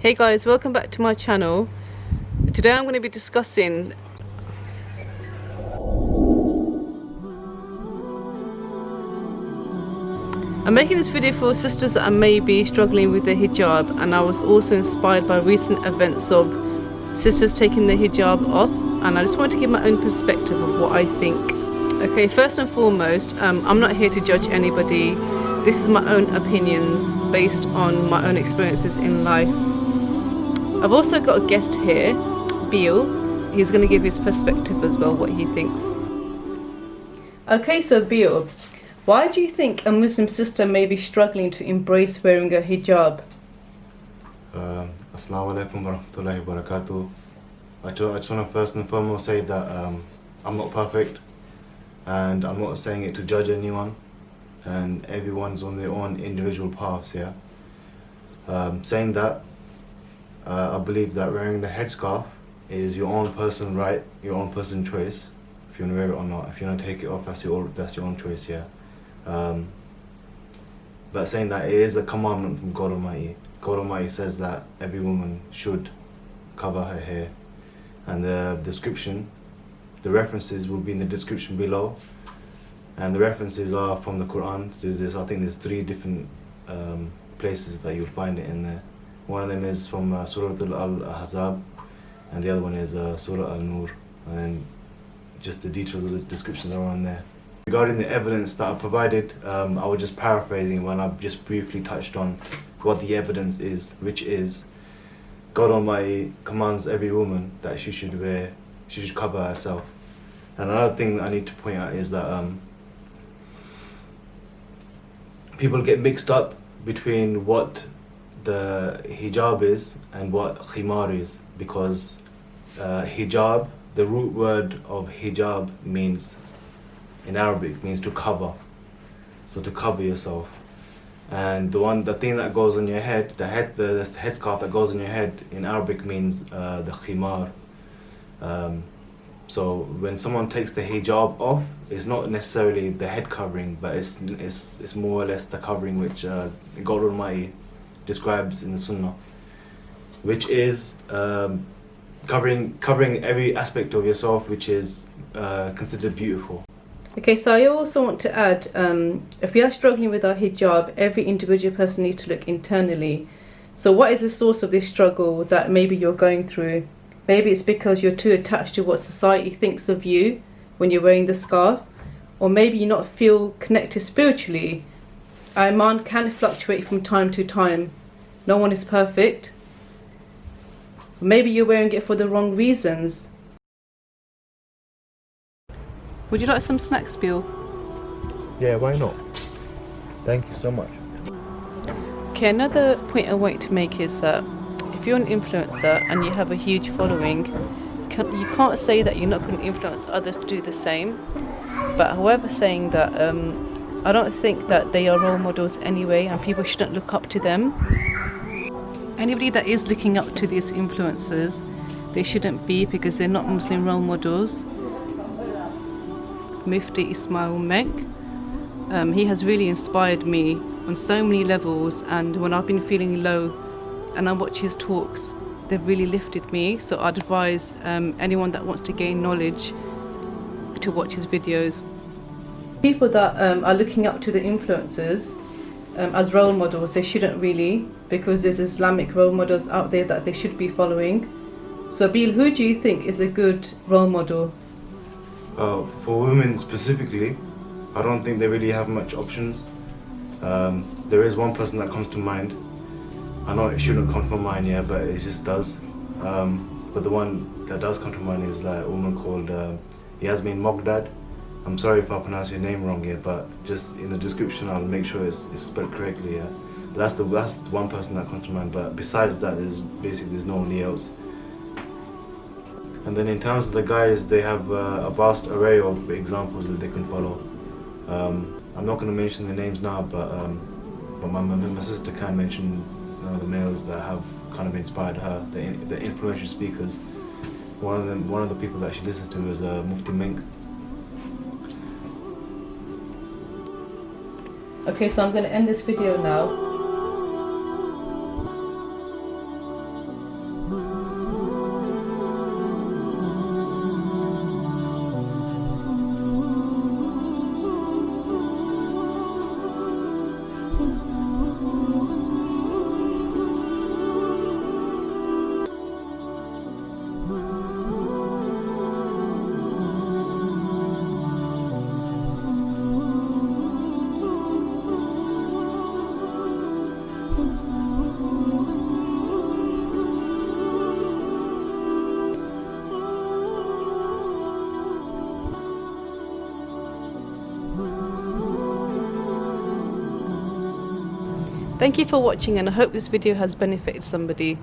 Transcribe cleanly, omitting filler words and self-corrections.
Hey guys, welcome back to my channel. Today I'm going to be discussing I'm making this video for sisters that are maybe struggling with their hijab, and I was also inspired by recent events of sisters taking their hijab off, and I just want to give my own perspective of what I think. Okay, first and foremost, I'm not here to judge anybody. This is my own opinions based on my own experiences in life. I've also got a guest here, Beal. He's going to give his perspective as well, what he thinks. Okay, so Beal, why do you think a Muslim sister may be struggling to embrace wearing a hijab? Assalamu alaikum wa rahmatullahi wa barakatuh. I just want to first and foremost say that I'm not perfect, and I'm not saying it to judge anyone, and everyone's on their own individual paths here. Saying that, I believe that wearing the headscarf is your own personal right, your own personal choice, if you want to wear it or not. If you want to take it off, that's your own choice here. But saying that, it is a commandment from God Almighty. God Almighty says that every woman should cover her hair, and the description, the references will be in the description below, and the references are from the Quran. So I think there's 3 different places that you'll find it in there. One of them is from Surah Al Ahzaab, and the other one is Surah Al-Nur, and then just the details of the descriptions are on there. Regarding the evidence that I provided, I was just paraphrasing when I've just briefly touched on what the evidence is, which is God Almighty commands every woman that she should cover herself. And another thing I need to point out is that people get mixed up between what the hijab is and what khimar is, because hijab, the root word of hijab means, in Arabic, means to cover, so to cover yourself. And the thing that goes on your head, the headscarf that goes on your head in Arabic means the khimar. So when someone takes the hijab off, it's not necessarily the head covering, but it's more or less the covering which God Almighty describes in the Sunnah, which is covering every aspect of yourself which is considered beautiful. Okay, so I also want to add, if we are struggling with our hijab, every individual person needs to look internally. So what is the source of this struggle that maybe you're going through? Maybe it's because you're too attached to what society thinks of you when you're wearing the scarf, or maybe you not feel connected spiritually. Iman can fluctuate from time to time. No one is perfect. Maybe you're wearing it for the wrong reasons. Would you like some snacks, Bill? Yeah, why not? Thank you so much. Okay, another point I want to make is that if you're an influencer and you have a huge following, you can't say that you're not going to influence others to do the same. But however, saying that, I don't think that they are role models anyway, and people shouldn't look up to them. Anybody that is looking up to these influencers, they shouldn't be, because they're not Muslim role models. Mufti Ismail Mek, he has really inspired me on so many levels, and when I've been feeling low and I watch his talks, they've really lifted me. So I'd advise anyone that wants to gain knowledge to watch his videos. People that are looking up to the influencers as role models, they shouldn't really, because there's Islamic role models out there that they should be following. So Bill, who do you think is a good role model? For women specifically, I don't think they really have much options. There is one person that comes to mind. I know it shouldn't come to my mind, yeah, but it just does. But the one that does come to mind is like a woman called Yasmin Mogdad. I'm sorry if I pronounce your name wrong here, but just in the description I'll make sure it's spelled correctly, yeah. But that's the one person that comes to mind. But besides that, there's nobody else. And then in terms of the guys, they have a vast array of examples that they can follow. I'm not going to mention the names now, but my sister can mention the males that have kind of inspired her, the influential speakers. One of the people that she listens to is Mufti Mink. Okay, so I'm going to end this video now. Thank you for watching, and I hope this video has benefited somebody.